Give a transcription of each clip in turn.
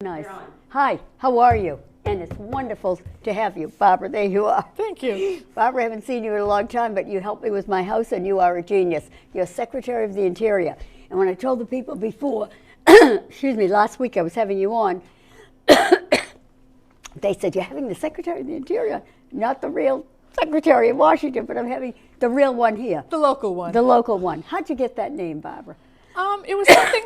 Nice. Hi, how are you? And it's wonderful to have you. Barbara, there you are. Thank you. Barbara, I haven't seen you in a long time, but you helped me with my house and you are a genius. You're Secretary of the Interior. And when I told the people before, excuse me, last week I was having you on, they said, you're having the Secretary of the Interior, not the real Secretary of Washington, but I'm having the real one here. The local one. The local one. How'd you get that name, Barbara? It was something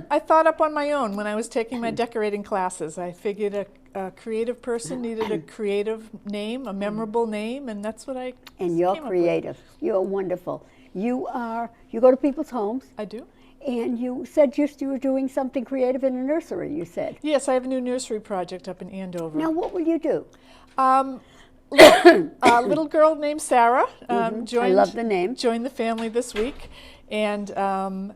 I thought up on my own when I was taking my decorating classes. I figured a creative person needed a creative name, a memorable name, and that's what I And you're creative. You're wonderful. You go to people's homes. I do. And you said just you were doing something creative in a nursery, you said. Yes, I have a new nursery project up in Andover. Now, what will you do? A little girl named Sarah joined, I love the name. Joined the family this week, and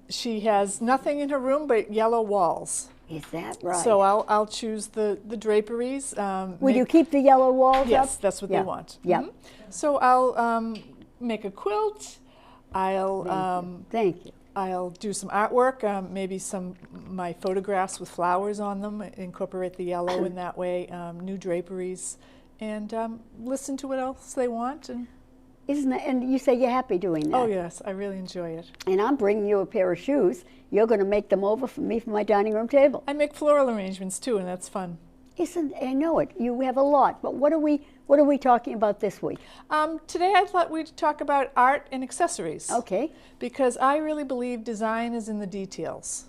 she has nothing in her room but yellow walls. Is that right? So I'll choose the draperies. Will you keep the yellow walls Yes, up? that's what they want. Yeah. Mm-hmm. So I'll make a quilt. Thank you. I'll do some artwork, maybe my photographs with flowers on them, incorporate the yellow in that way, new draperies, and listen to what else they want. And And you say you're happy doing that? oh yes, I really enjoy it. And I'm bringing you a pair of shoes. You're going to make them over for me for my dining room table. I make floral arrangements too, and that's fun. I know it. You have a lot, but what are we talking about this week? Today I thought we'd talk about art and accessories. Okay. Because I really believe design is in the details.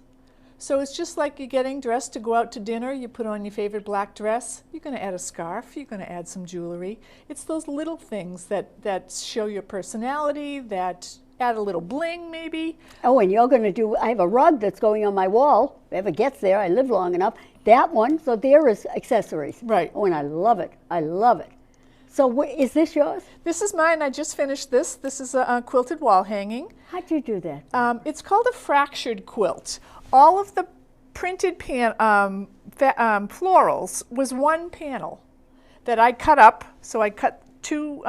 So it's just like you're getting dressed to go out to dinner. You put on your favorite black dress. You're going to add a scarf. You're going to add some jewelry. It's those little things that show your personality, that add a little bling maybe. Oh, and you're going to I have a rug that's going on my wall. If it ever gets there, I live long enough. That one, so there is accessories. Right. Oh, and I love it. I love it. So is this yours? This is mine. I just finished this. This is a quilted wall hanging. How'd you do that? It's called a fractured quilt. All of the printed florals was one panel that I cut up. So I cut two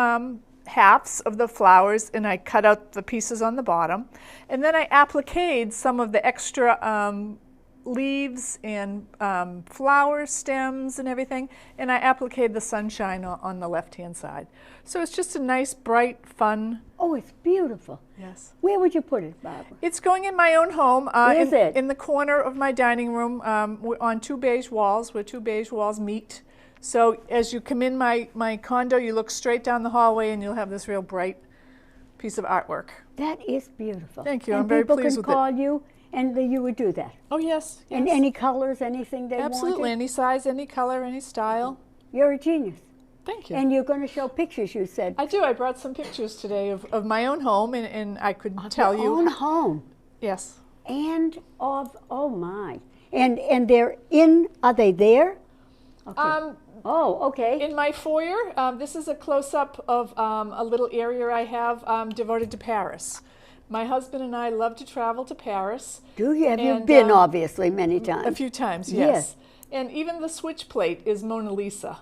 halves of the flowers and I cut out the pieces on the bottom. And then I appliqued some of the extra leaves and flower stems and everything, and I appliqued the sunshine on the left-hand side. So it's just a nice, bright, fun. Oh, it's beautiful. Yes. Where would you put it, Barbara? It's going in my own home. Is it? In the corner of my dining room on two beige walls, where two beige walls meet. So as you come in my condo, you look straight down the hallway and you'll have this real bright piece of artwork. That is beautiful. Thank you. And I'm very pleased with it. people can call you, and you would do that. Oh, yes. And any colors, anything they want? Absolutely. Any size, any color, any style. You're a genius. Thank you. And you're going to show pictures, you said. I do. I brought some pictures today of my own home, and I could tell you. Your own home. Yes. And oh my. And are they there? Okay. Okay. In my foyer, this is a close-up of a little area I have devoted to Paris. My husband and I love to travel to Paris. Do you? Have you been, obviously, many times? A few times, yes. And even the switch plate is Mona Lisa.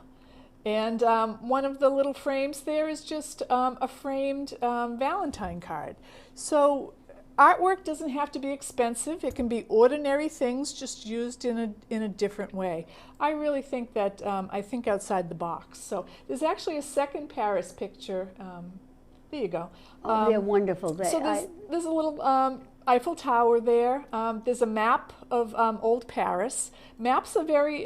And one of the little frames there is just a framed Valentine card. So artwork doesn't have to be expensive. It can be ordinary things just used in a different way. I really think that I think outside the box. So there's actually a second Paris picture. There you go. Oh, they're wonderful. So there's a little Eiffel Tower there. There's a map of old Paris. Maps are very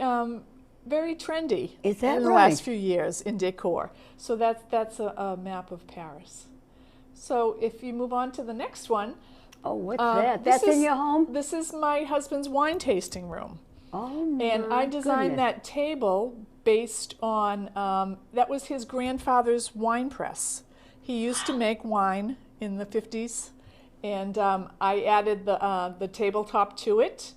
trendy. Is that in the right? last few years in decor. So that's a map of Paris. So if you move on to the next one. Oh, what's that? That's in your home? This is my husband's wine tasting room. Oh, my And I designed goodness. that table based on, that was his grandfather's wine press. He used to make wine in the 50s, and I added the tabletop to it,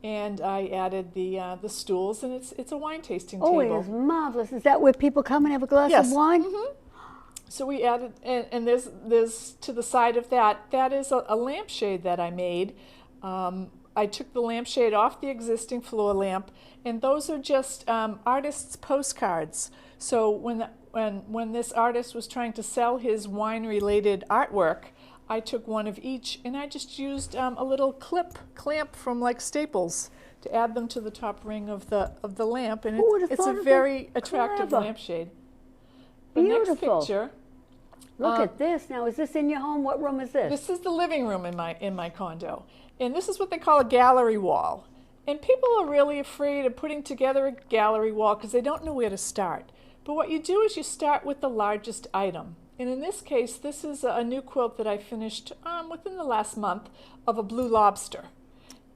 and I added the stools, and it's a wine tasting table. Oh, it is marvelous. Is that where people come and have a glass Yes. of wine? Mm-hmm. So we added, and there's to the side of that is a lampshade that I made. I took the lampshade off the existing floor lamp, and those are just artists' postcards. So when this artist was trying to sell his wine-related artwork, I took one of each, and I just used a little clamp from like Staples to add them to the top ring of the lamp, and Who would've it's thought a of very that? attractive Clever. lampshade. The next Beautiful. picture. Look at this. Now, is this in your home? What room is this? This is the living room in my condo, and this is what they call a gallery wall. And people are really afraid of putting together a gallery wall because they don't know where to start. But what you do is you start with the largest item. And in this case, this is a new quilt that I finished within the last month of a blue lobster.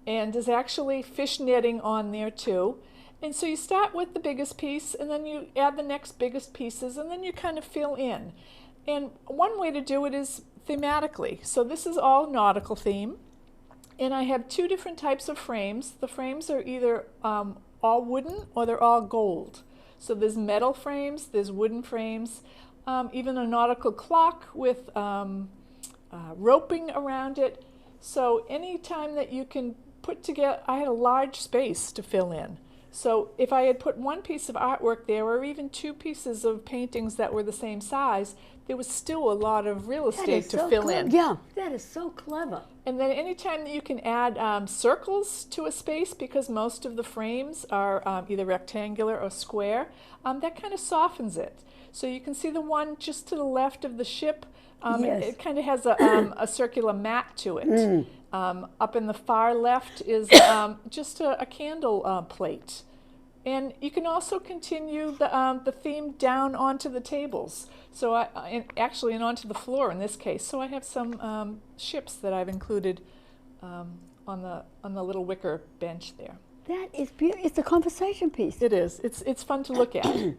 And there's actually fish netting on there too. And so you start with the biggest piece, and then you add the next biggest pieces, and then you kind of fill in. And one way to do it is thematically. So this is all nautical theme. And I have two different types of frames. The frames are either all wooden or they're all gold. So there's metal frames, there's wooden frames, even a nautical clock with roping around it. So anytime that you can put together, I had a large space to fill in. So if I had put one piece of artwork there, or even two pieces of paintings that were the same size, there was still a lot of real estate to fill in. Yeah, that is so clever. And then anytime that you can add circles to a space, because most of the frames are either rectangular or square, that kind of softens it. So you can see the one just to the left of the ship, Yes. it kind of has a circular mat to it. Up in the far left is just a candle plate. And you can also continue the theme down onto the tables. So and onto the floor in this case. So I have some ships that I've included on the little wicker bench there. That is beautiful. It's a conversation piece. It is. It's fun to look at.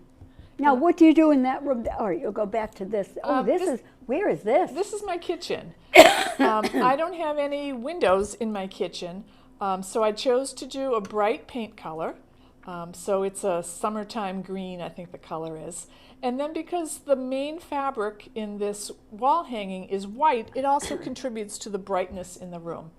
Now, what do you do in that room? All right, you'll go back to this. Oh, where is this? This is my kitchen. I don't have any windows in my kitchen, so I chose to do a bright paint color. So it's a summertime green, I think the color is. And then because the main fabric in this wall hanging is white, it also contributes to the brightness in the room.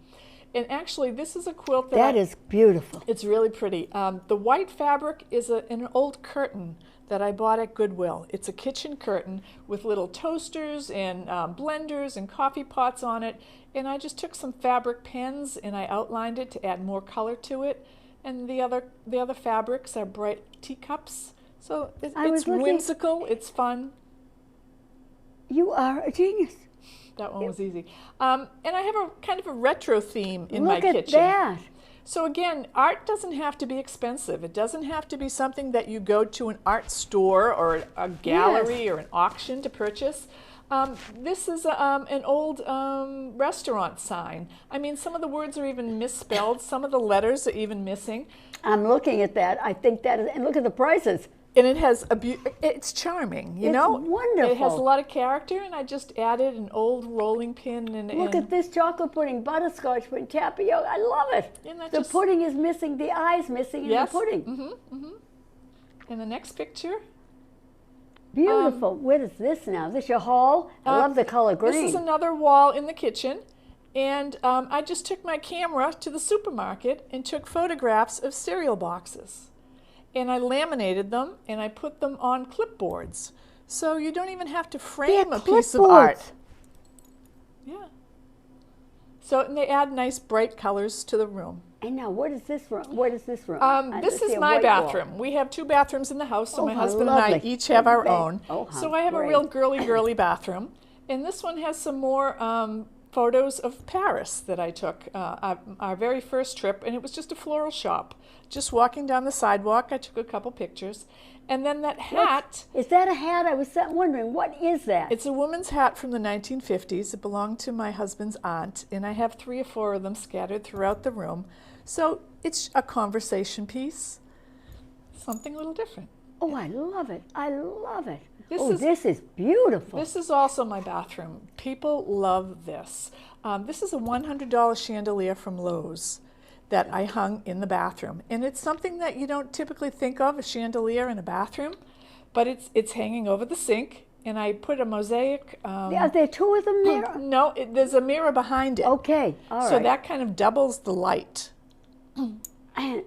And actually, this is a quilt that is beautiful. It's really pretty. The white fabric is an old curtain that I bought at Goodwill. It's a kitchen curtain with little toasters and blenders and coffee pots on it. And I just took some fabric pens and I outlined it to add more color to it. And the other fabrics are bright teacups. So it's whimsical, it's fun. You are a genius. That one was easy. And I have a kind of a retro theme in my kitchen. Look at that. So again, art doesn't have to be expensive. It doesn't have to be something that you go to an art store or a gallery or an auction to purchase. This is an old restaurant sign. I mean, some of the words are even misspelled. Some of the letters are even missing. I'm looking at that. I think that is, and look at the prices. And it has it's charming, you know? It's wonderful. It has a lot of character, and I just added an old rolling pin. Look at this chocolate pudding, butterscotch pudding, tapioca. I love it. The pudding is missing, the eye's missing in the pudding. And the next picture. Beautiful. What is this now? Is this your hall? I love the color green. This is another wall in the kitchen. And I just took my camera to the supermarket and took photographs of cereal boxes. And I laminated them and I put them on clipboards. So you don't even have to frame a piece of art. Yeah. So and they add nice bright colors to the room. And now what is this room? What is this room? This is my bathroom. We have two bathrooms in the house, so my husband and I each have our own. So I have a real girly bathroom. And this one has some more photos of Paris that I took our very first trip, and it was just a floral shop. Just walking down the sidewalk, I took a couple pictures. And then that hat... Is that a hat? I was wondering, what is that? It's a woman's hat from the 1950s. It belonged to my husband's aunt, and I have 3 or 4 of them scattered throughout the room. So it's a conversation piece, something a little different. Oh, I love it. I love it. This is beautiful. This is also my bathroom. People love this. This is a $100 chandelier from Lowe's that I hung in the bathroom. And it's something that you don't typically think of, a chandelier in a bathroom, but it's hanging over the sink. And I put a mosaic. Are there 2 of them there? No, there's a mirror behind it. Okay, all right. So that kind of doubles the light. And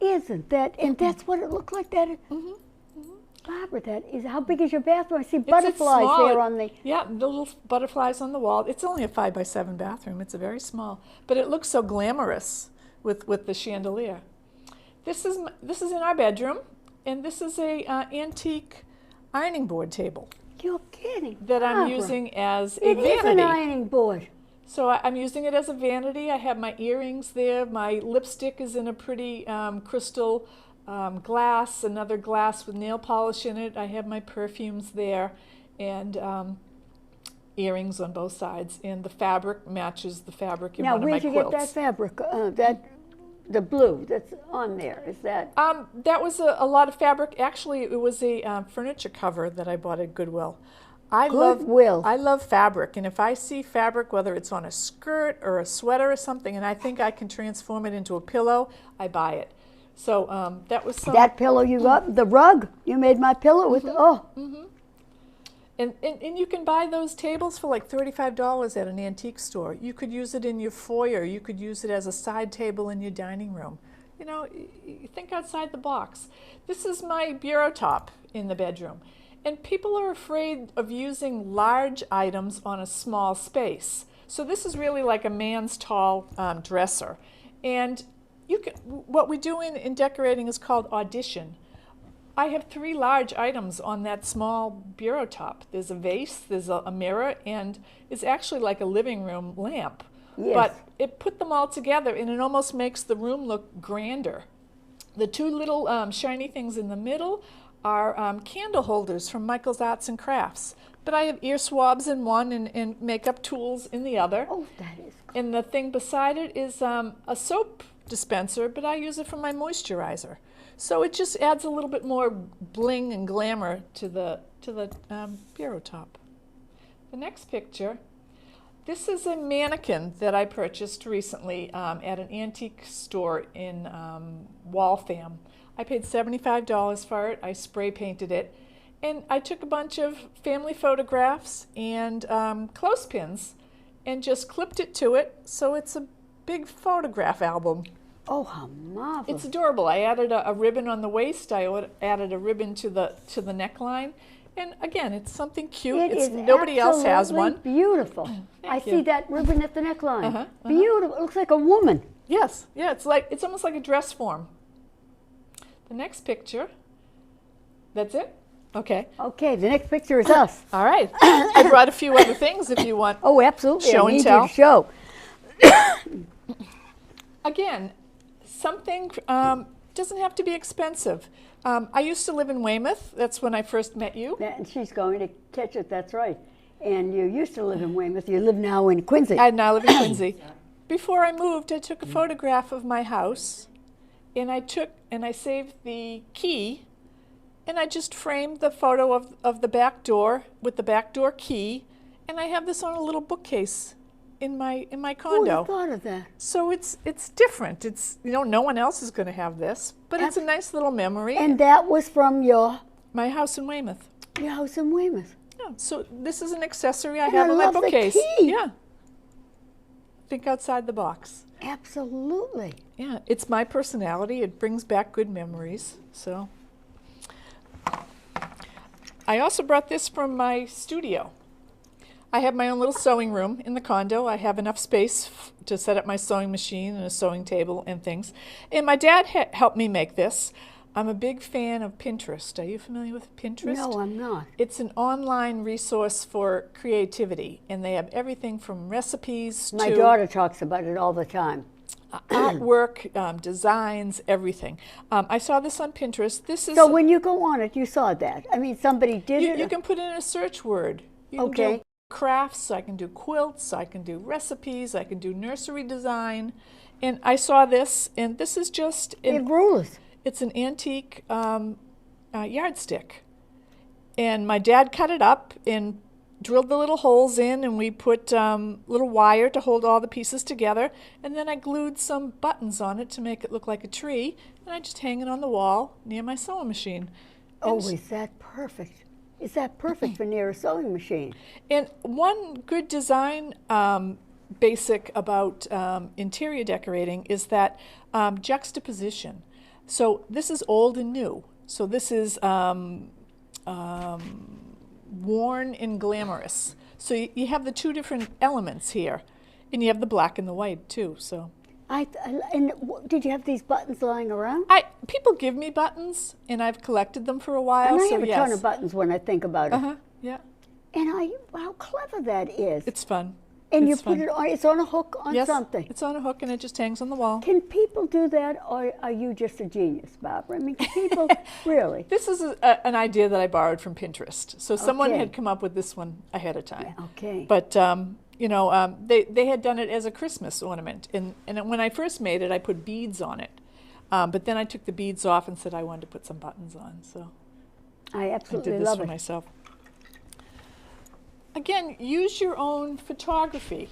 isn't that, and that's what it looked like, that? Barbara, that is, how big is your bathroom? I see butterflies there on the... Yeah, the little butterflies on the wall. It's only a 5 by 7 bathroom. It's a very small, but it looks so glamorous with the chandelier. This is in our bedroom, and this is a antique ironing board table You're kidding. that I'm Barbara. using as a It is an vanity. ironing board. So I'm using it as a vanity. I have my earrings there. My lipstick is in a pretty crystal glass, another glass with nail polish in it. I have my perfumes there, and earrings on both sides. And the fabric matches the fabric in Now, one of my where'd you quilts. get that fabric? The blue that's on there. Is that? That was a lot of fabric. Actually, it was a furniture cover that I bought at Goodwill. Goodwill. I love fabric, and if I see fabric, whether it's on a skirt or a sweater or something, and I think I can transform it into a pillow, I buy it. So that was some. That pillow you got, the rug. You made my pillow with. Oh, And you can buy those tables for like $35 at an antique store. You could use it in your foyer. You could use it as a side table in your dining room. You know, think outside the box. This is my bureau top in the bedroom. And people are afraid of using large items on a small space. So this is really like a man's tall dresser. And what we do in decorating is called audition. I have 3 large items on that small bureau top. There's a vase, there's a mirror, and it's actually like a living room lamp. Yes. But it put them all together, and it almost makes the room look grander. The 2 little shiny things in the middle are candle holders from Michael's Arts and Crafts. But I have ear swabs in one and makeup tools in the other. oh, that is. And the thing beside it is a soap dispenser, but I use it for my moisturizer. So it just adds a little bit more bling and glamour to the bureau top. The next picture, this is a mannequin that I purchased recently at an antique store in Waltham. I paid $75 for it. I spray painted it. And I took a bunch of family photographs and clothespins and just clipped it to it. So it's a big photograph album. Oh, how marvelous. It's adorable. I added a ribbon on the waist. I added a ribbon to the neckline. And again, it's something cute. It is nobody else has one. absolutely beautiful. I Thank see you. that ribbon at the neckline. Uh-huh, uh-huh. Beautiful. It looks like a woman. Yes, yeah, it's almost like a dress form. The next picture. That's it? Okay. Okay, the next picture is us. All right. I brought a few other things if you want. Oh, absolutely. Show I and need tell. you to show. Again, something doesn't have to be expensive. I used to live in Weymouth. That's when I first met you. And she's going to catch it, that's right. And you used to live in Weymouth. You live now in Quincy. I now live in Quincy. Before I moved, I took a photograph of my house, and I saved the key, and I just framed the photo of the back door with the back door key, and I have this on a little bookcase in my Who would condo. have thought of that? So it's different. It's no one else is going to have this, but it's a nice little memory. And that was from your My house in Weymouth. house in Weymouth. Yeah. So this is an accessory I And have I on my love the bookcase. key. Yeah. Think outside the box. Absolutely. Yeah, it's my personality. It brings back good memories. So I also brought this from my studio. I have my own little sewing room in the condo. I have enough space to set up my sewing machine and a sewing table and things. And my dad helped me make this. I'm a big fan of Pinterest. Are you familiar with Pinterest? No, I'm not. It's an online resource for creativity, and they have everything from recipes My to daughter talks about it all the time. artwork, designs, everything. I saw this on Pinterest. This is So when you go on it, you saw that. I mean, somebody did it. you can put in a search word. You can Okay. do crafts. I can do quilts. I can do recipes. I can do nursery design. And I saw this, and this is just Rulers. it's an antique yardstick. And my dad cut it up and drilled the little holes in, and we put little wire to hold all the pieces together. And then I glued some buttons on it to make it look like a tree. And I just hang it on the wall near my sewing machine. Oh, And- is that perfect? Is that perfect for near a sewing machine? And one good design basic about interior decorating is that juxtaposition. So this is old and new. So this is worn and glamorous. So you have the 2 different elements here, and you have the black and the white too. So And did you have these buttons lying around? People give me buttons, and I've collected them for a while. And I so have a yes. ton of buttons when I think about it. Yeah. And how clever that is. It's fun. And it's you put fun. it on, it's on a hook on Yes, something. it's on a hook, and it just hangs on the wall. Can people do that, or are you just a genius, Barbara? I mean, can people, really? This is an idea that I borrowed from Pinterest. So someone Okay. had come up with this one ahead of time. Okay. But, they had done it as a Christmas ornament. And when I first made it, I put beads on it. But then I took the beads off and said I wanted to put some buttons on. So I I absolutely did this love for it. myself. Again, use your own photography.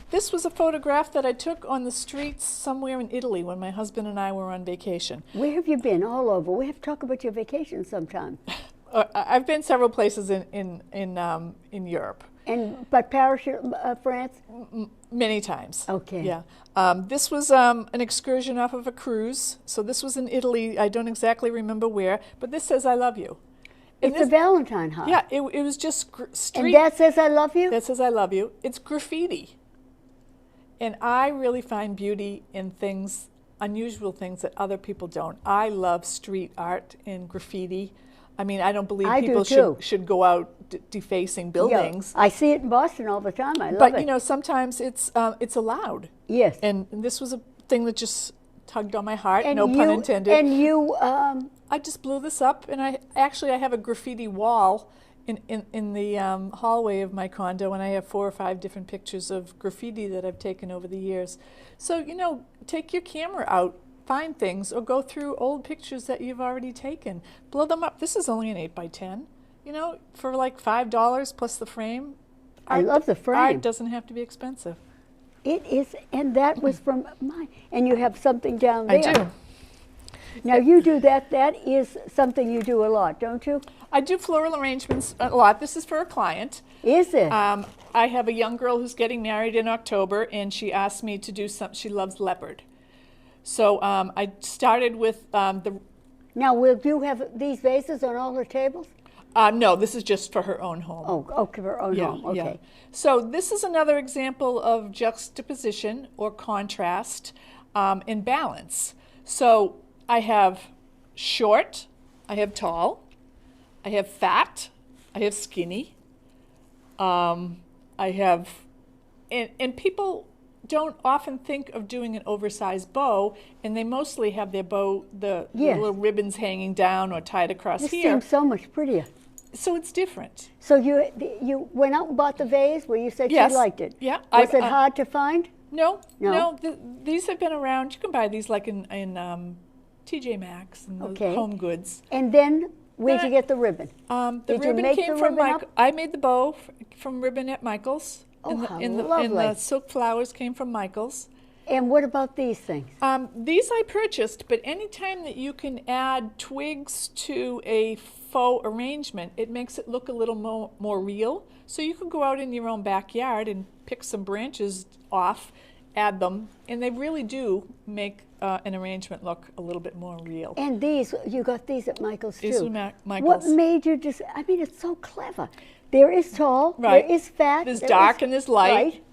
This was a photograph that I took on the streets somewhere in Italy when my husband and I were on vacation. Where have you been? All over. We have to talk about your vacation sometime. I've been several places in Europe. But Paris, France? Many times. Okay. Yeah. This was an excursion off of a cruise. So this was in Italy. I don't exactly remember where, but this says "I love you." And It's a Valentine heart. Yeah, it was just street. And that says I love you? That says "I love you." It's graffiti. And I really find beauty in things, unusual things that other people don't. I love street art and graffiti. I mean, I don't believe I do people too. should go out defacing buildings. Yeah, I see it in Boston all the time. I love But, it. sometimes it's allowed. Yes. And this was a thing that just tugged on my heart, And no pun intended. And you, I just blew this up, and I have a graffiti wall in the hallway of my condo, and I have 4 or 5 different pictures of graffiti that I've taken over the years. So, take your camera out, find things, or go through old pictures that you've already taken. Blow them up. This is only an 8x10, for like $5 plus the frame. I love the frame. Art doesn't have to be expensive. It is, and that was from mine. And you have something down there. I do. Now you do that. That is something you do a lot, don't you? I do floral arrangements a lot. This is for a client. Is it? I have a young girl who's getting married in October, and she asked me to do something. She loves leopard. So I started with the... Now, will you have these vases on all her tables? No, this is just for her own home. Oh, okay, for her own home. Okay. Yeah. So this is another example of juxtaposition or contrast and balance. So I have short, I have tall, I have fat, I have skinny, I have, and people don't often think of doing an oversized bow, and they mostly have their bow, the Yes. little ribbons hanging down or tied across This here. seems so much prettier. So it's different. So you went out and bought the vase where you said Yes. you liked it. Yeah. Was it hard to find? No, No? these have been around. You can buy these like in TJ Maxx and the Okay. Home Goods. And then where'd Then you get the ribbon? The Did you ribbon make came the from ribbon Michael. up? I made the bow from ribbon at Michael's. Oh, and how and the lovely. silk flowers came from Michael's. And what about these things? These I purchased, but anytime that you can add twigs to a faux arrangement, it makes it look a little more real. So you can go out in your own backyard and pick some branches off, add them, and they really do make an arrangement look a little bit more real. And these, you got these at Michael's These too. were What Michael's. made you just, I mean, it's so clever. There is tall, Right. there is fat. There's there dark is and there's light.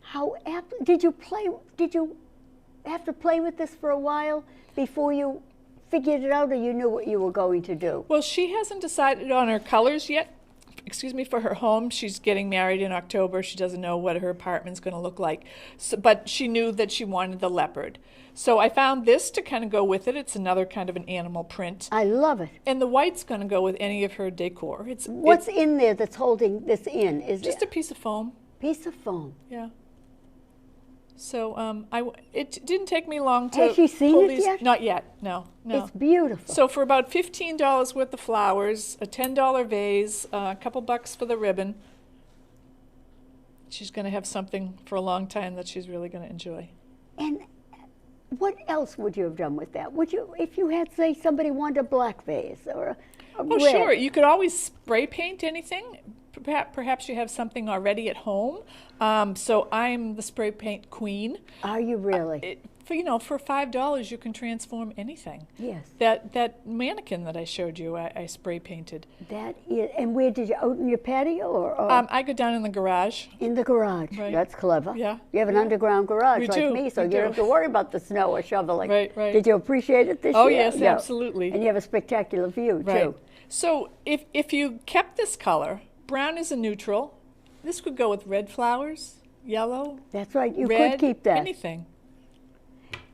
How did you have to play with this for a while before you figured it out, or you knew what you were going to do? Well, she hasn't decided on her colors yet. For her home. She's getting married in October. She doesn't know what her apartment's going to look like. So, but she knew that she wanted the leopard. So I found this to kind of go with it. It's another kind of an animal print. I love it. And the white's going to go with any of her decor. What's in there that's holding this in? Is just it a piece of foam. piece of foam? Yeah. So it didn't take me long to Has she seen pull it these. yet? Not yet. No. It's beautiful. So for about $15 worth of flowers, a $10 vase, a couple bucks for the ribbon, she's going to have something for a long time that she's really going to enjoy. And what else would you have done with that? Would you, if you had, say, somebody wanted a black vase or a Oh, red? sure. You could always spray paint anything, perhaps you have something already at home. So I'm the spray paint queen. Are you really? For $5 you can transform anything. Yes. That mannequin that I showed you, I spray painted. That is, and where did you, out in your patio or? I go down in the garage. In the garage. Right. That's clever. Yeah. You have an underground garage We like do. me, so We you do. don't have to worry about the snow or shoveling. Right. Did you appreciate it this Oh year? yes, Yeah. absolutely. And you have a spectacular view Right. too. So if you kept this color, brown is a neutral. This could go with red flowers, yellow, That's right. You red, could keep that. anything.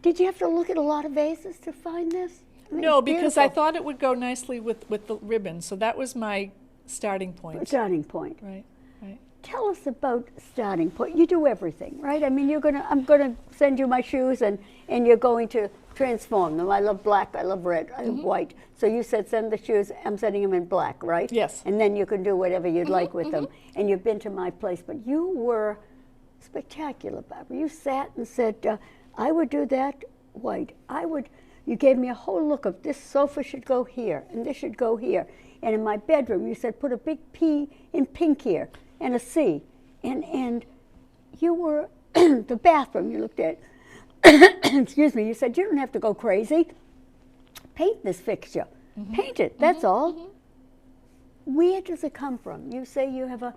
Did you have to look at a lot of vases to find this? I mean, No, it's because I beautiful. thought it would go nicely with the ribbon. So that was my starting point. Starting point. Right. Tell us about starting point. You do everything, right? I mean, I'm gonna send you my shoes, and you're going to transform them. I love black. I love red. I love white. So you said send the shoes. I'm sending them in black, right? Yes. And then you can do whatever you'd like with them. And you've been to my place, but you were spectacular, Barbara. You sat and said, I would do that white. You gave me a whole look of this sofa should go here, and this should go here. And in my bedroom, you said put a big P in pink here and a C. And you were the bathroom you looked at. Excuse me. You said you don't have to go crazy. Paint this fixture. Paint it. That's all. Where does it come from? You say you have a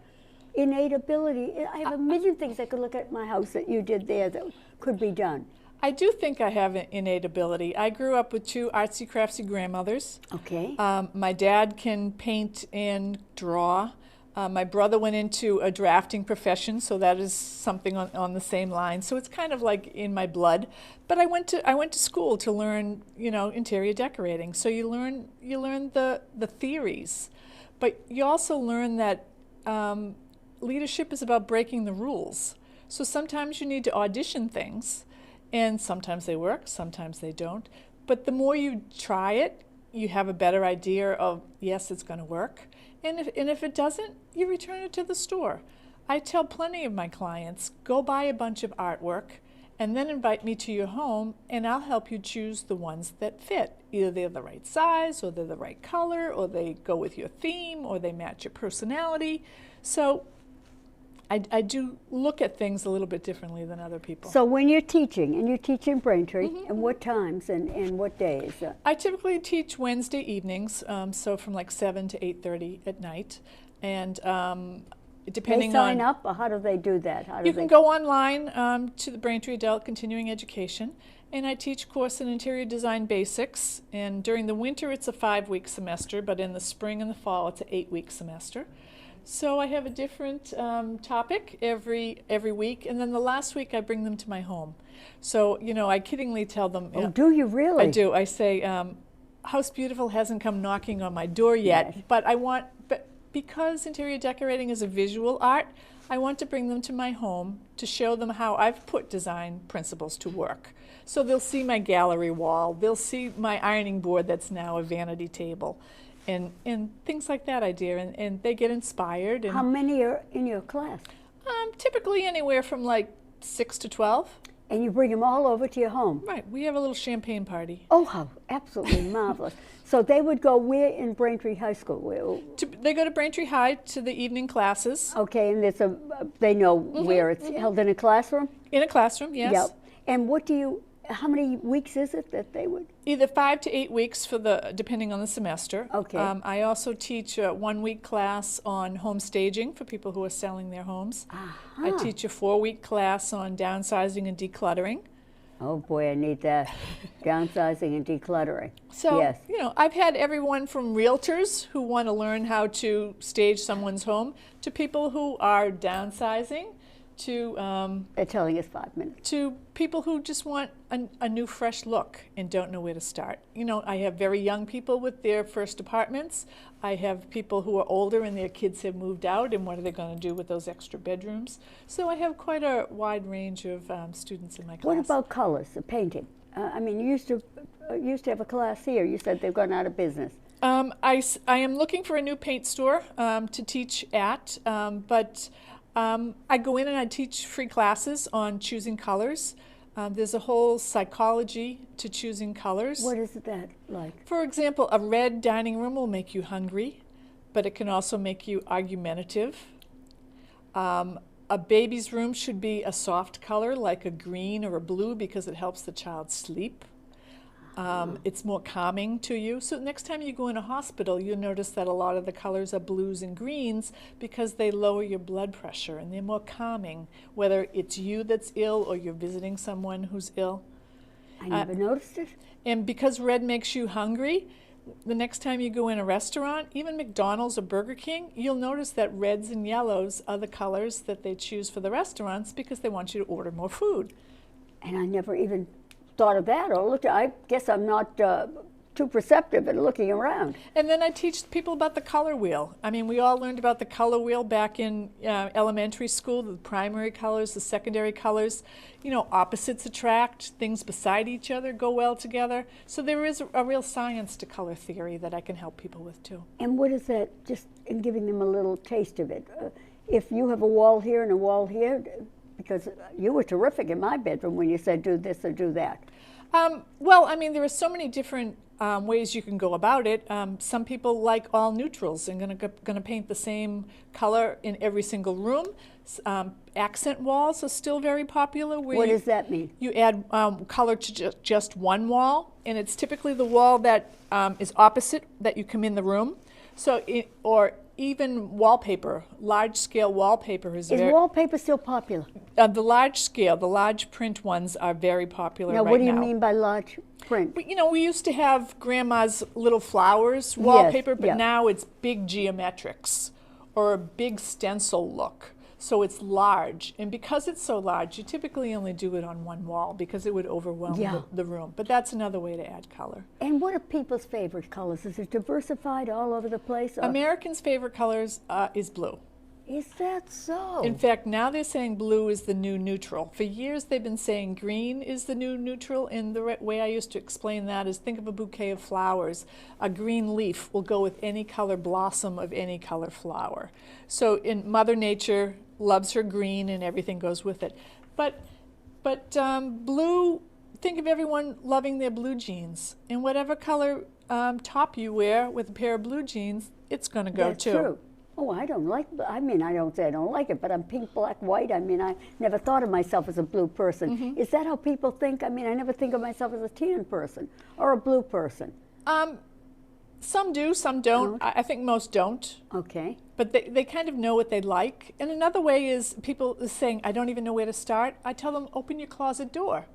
innate ability. I have a million things I could look at in my house that you did there that could be done. I do think I have an innate ability. I grew up with two artsy craftsy grandmothers. Okay. My dad can paint and draw. My brother went into a drafting profession, so that is something on the same line. So it's kind of like in my blood. But I went to school to learn, interior decorating. So you learn the theories, but you also learn that leadership is about breaking the rules. So sometimes you need to audition things, and sometimes they work, sometimes they don't. But the more you try it, you have a better idea of, yes, it's going to work. And if it doesn't, you return it to the store. I tell plenty of my clients, go buy a bunch of artwork and then invite me to your home, and I'll help you choose the ones that fit. Either they're the right size, or they're the right color, or they go with your theme, or they match your personality. So I do look at things a little bit differently than other people. So when you're teaching, and you teach in Braintree, and what times and what days? I typically teach Wednesday evenings, so from like 7 to 8:30 at night. And depending They sign on... up, or how do they do that? You can go online to the Braintree Adult Continuing Education, and I teach a course in interior design basics. And during the winter, it's a 5-week semester, but in the spring and the fall, it's an 8-week semester. So I have a different topic every week, and then the last week I bring them to my home. So, I kiddingly tell them... Oh, do you really? I do. I say, House Beautiful hasn't come knocking on my door yet, Yes. but because interior decorating is a visual art, I want to bring them to my home to show them how I've put design principles to work. So they'll see my gallery wall, they'll see my ironing board that's now a vanity table, and things like that and they get inspired. And How many are in your class? typically anywhere from like 6 to 12. And you bring them all over to your home? Right, we have a little champagne party. Oh, how absolutely marvelous. So they would go where in Braintree High School? They go to Braintree High to the evening classes. Okay, and they know where it's held in a classroom? In a classroom, yes. Yep. And how many weeks is it that they would? Either 5 to 8 weeks depending on the semester. Okay. I also teach a 1-week class on home staging for people who are selling their homes. I teach a 4-week class on downsizing and decluttering. Oh boy, I need that. Downsizing and decluttering. So, yes. I've had everyone from realtors who want to learn how to stage someone's home to people who are downsizing to They're telling us 5 minutes. to people who just want a new, fresh look and don't know where to start. I have very young people with their first apartments. I have people who are older and their kids have moved out, and what are they going to do with those extra bedrooms? So I have quite a wide range of students in my class. What about colors, the painting? You used to have a class here. You said they've gone out of business. I am looking for a new paint store to teach at, but I go in and I teach free classes on choosing colors. There's a whole psychology to choosing colors. What is that like? For example, a red dining room will make you hungry. but it can also make you argumentative. A baby's room should be a soft color like a green or a blue because it helps the child sleep. It's more calming to you. So next time you go in a hospital, you'll notice that a lot of the colors are blues and greens because they lower your blood pressure and they're more calming, whether it's you that's ill or you're visiting someone who's ill. I never noticed it. And because red makes you hungry, the next time you go in a restaurant, even McDonald's or Burger King, you'll notice that reds and yellows are the colors that they choose for the restaurants because they want you to order more food. And I never even thought of that or looked. I guess I'm not too perceptive at looking around. And then I teach people about the color wheel. I mean, we all learned about the color wheel back in elementary school, the primary colors, the secondary colors. You know, opposites attract, things beside each other go well together. So there is a real science to color theory that I can help people with too. And what is that, just in giving them a little taste of it? If you have a wall here and a wall here, because you were terrific in my bedroom when you said do this or do that. Well, I mean, there are so many different ways you can go about it. Some people like all neutrals and going to paint the same color in every single room. Accent walls are still very popular. What does that mean? You add color to just one wall, and it's typically the wall that is opposite that you come in the room. So, or even wallpaper, large-scale wallpaper is very... Is wallpaper still popular? The large-scale, the large print ones are very popular right now. Now, what do you mean by large print? You know, we used to have Grandma's little flowers wallpaper, but yeah. now it's big geometrics or a big stencil look. So it's large, and because it's so large, you typically only do it on one wall because it would overwhelm the room. But that's another way to add color. And what are people's favorite colors? Is it diversified all over the place? Or? Americans' favorite colors is blue. Is that so? In fact, now they're saying blue is the new neutral. For years they've been saying green is the new neutral, and the way I used to explain that is think of a bouquet of flowers. A green leaf will go with any color blossom of any color flower. So in Mother Nature loves her green and everything goes with it. But blue, think of everyone loving their blue jeans. And whatever color top you wear with a pair of blue jeans, it's going to go too. That's true. Oh, I don't like, I mean, I don't say I don't like it, but I'm pink, black, white. I mean, I never thought of myself as a blue person. Mm-hmm. Is that how people think? I mean, I never think of myself as a tan person or a blue person. Some do, some don't. I think most don't. Okay. But they kind of know what they like. And another way is people saying, I don't even know where to start. I tell them, open your closet door.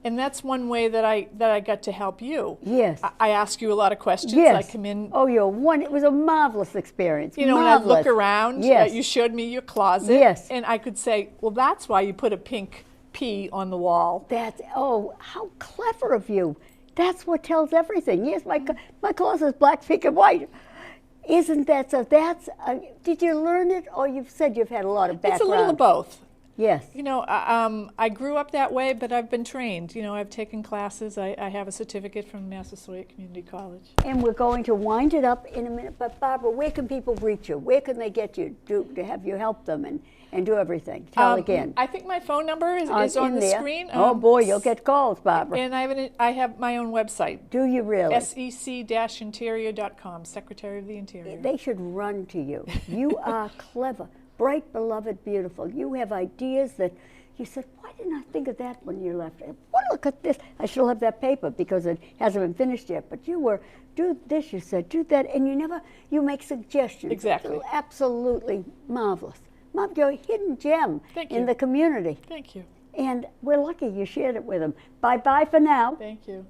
And that's one way that I got to help you. Yes. I ask you a lot of questions. Yes. I come in. Oh, it was a marvelous experience. You know, marvelous. And I look around. Yes. You showed me your closet. Yes. And I could say, well, that's why you put a pink P on the wall. How clever of you. That's what tells everything. Yes, my closet is black, pink, and white. Isn't that so? Did you learn it, or you've said you've had a lot of background? It's a little of both. Yes. You know, I grew up that way, but I've been trained. You know, I've taken classes. I have a certificate from Massasoit Community College. And we're going to wind it up in a minute. But Barbara, where can people reach you? Where can they get you to have you help them and do everything? Tell again. I think my phone number is on the screen. Oh boy, you'll get calls, Barbara. And I have my own website. Do you really? sec-interior.com, Secretary of the Interior. They should run to you. You are clever. Bright, beloved, beautiful. You have ideas that you said, why didn't I think of that when you left? Well, look at this. I still have that paper because it hasn't been finished yet. But do this, you said, do that. And you make suggestions. Exactly. Absolutely marvelous. You're a hidden gem in the community. Thank you. And we're lucky you shared it with them. Bye-bye for now. Thank you.